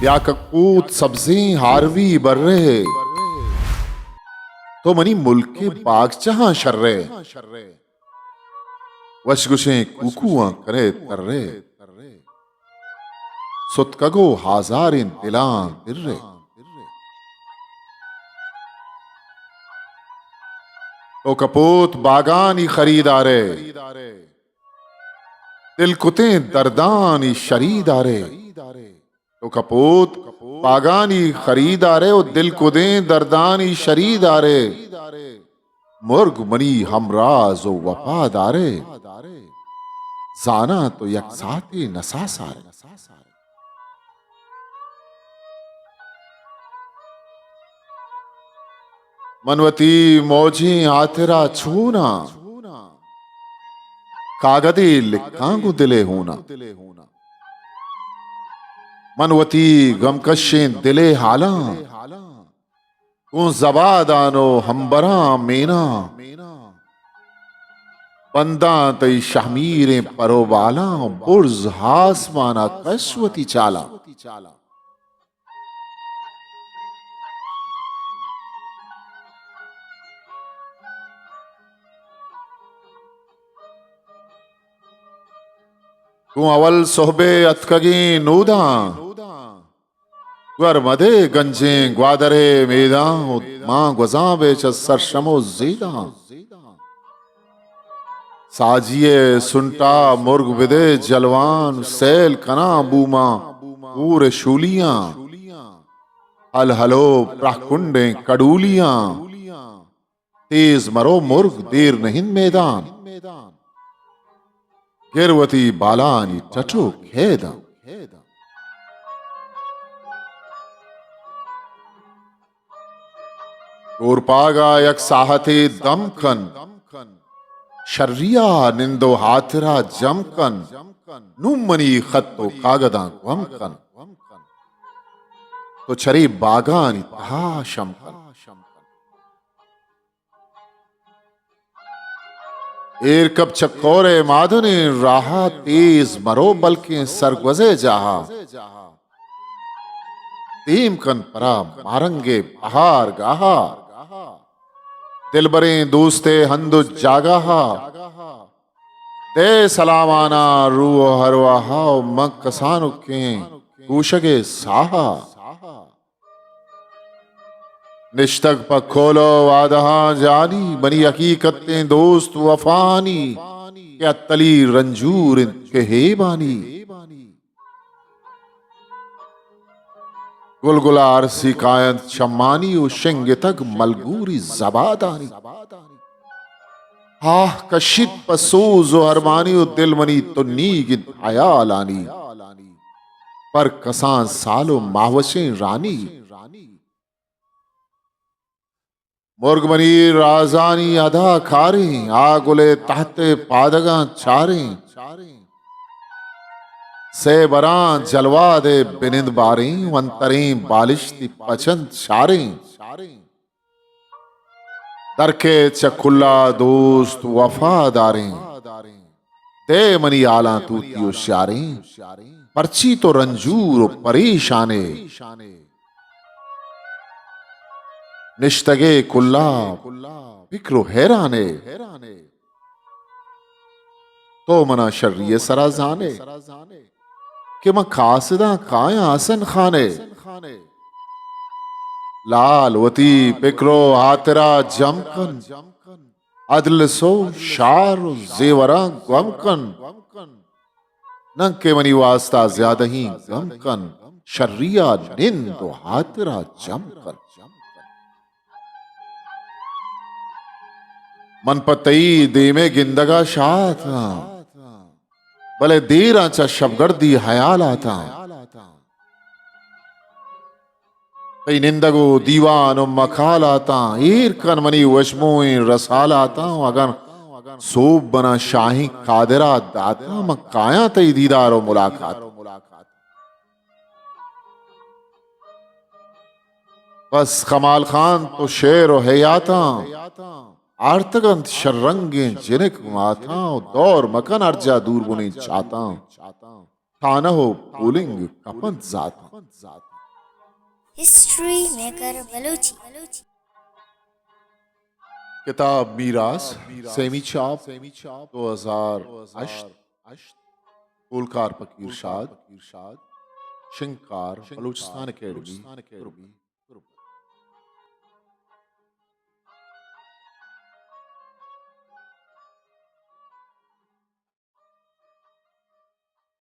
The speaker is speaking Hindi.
व्याकूत सब्जी हारवी बर्रे तो मनी मुल्क के बाग जहां शर्रे वशगुशे कुकुआ करे तर्रे सुतकगो हाजारिन दिलां दिर्रे तो कपूत बागानी खरीदारे दिल कुते दर्दानी शरीदारे तो कपूत बागानी खरीदारे और दिल कुदे दर्दानी शरीदारे मुर्ग मनी हमराज व वफादारे जाना तो यकसाते नसासारे मनवती मौजी आतेरा छूना कागदे लिखांगु दिले होना मनवती गमकशें दिले हाला तू जबादानो हम्बरा मेना बंदा तई शहमीरें परोबाला बुर्ज हासमाना कशवती चाला तू अवल सोहबे अतकगी नूदा गर मदे गंजे ग्वादरे मेदा मां गुजाबे सरशमो जीदा साजिए सुनटा मुर्ग विदे जलवान सैल कना बूमा पूरे शूलियां हल हलो प्राकुंडे कड़ूलियां तेज मरो मुर्ग देर नहीं मैदान गिरवती बालानी टटो खेदा और पागा यक साहते दमकन शर्रिया निंदो हाथरा जमकन नुमनी खत्तो कागदा गमकन तो छरी बागानी तहा शमकन एर कब चक्कोरे माधुने राहा तेज मरो बल्कि सरगुजे जाहा तीम कन परा मारंगे बहार गाहा दिलबरे दोस्ते हंदु जागाहा दे सलामाना रू हरवाहा मक कसानु के कूशगे साहा निश्तक पखोलो वादहा जानी बनी हकीकतें दोस्त वफानी क्या तली रंजूर के हेबानी गुलगुला अरसी कायंत शम्मानी उ शिंग तक मलगूरी जबादानी हाह कशित पसूज हरमानी उ दिलमनी तो नीगिन हयालानी पर कसान सालो मावशें रानी मुर्गमनी राजानी अधा खारे आगुले तहते पादगा चारे से बरा जलवा दे बिनिंद बारे वंतरें बालिश्ती पचंद शारे दरके चकुल्ला दोस्त वफादारे दे मनी आला तूती शारे पर्ची तो रंजूर परेशाने निश्तगे कुल्ला फिक्रो हैराने तो मना शर्रिय सरा जाने कि मैं खासदा काया आसन खाने लाल वती पिकरो हातरा जमकन अदल सो शार जेवरा गमकन नंग के मनी वास्ता ज्यादा ही गमकन शर्रिया निंदो हातरा जमकन मन पतई दे में गिंदगा शाह था भले देर आचा शबगर्दी हयाल आता कई निंदगो दीवान मखाल आता ईर कन मनी वशमोए रसाल आता अगर सोब बना शाही कादरा दाता मकाया तई दीदारो मुलाकात बस कमाल खान तो शेर हो हयाता आर्तगंत शर्रंगे जिनक माथा दौर मकन अर्जा दूर बुने चाहता थाना हो पुलिंग कपंत जाता हिस्ट्री मेकर बलूची। किताब मीरास सेमी चाप 2008 कोलकार फकीर शाद शिंकार बलूचिस्तान अकेडमी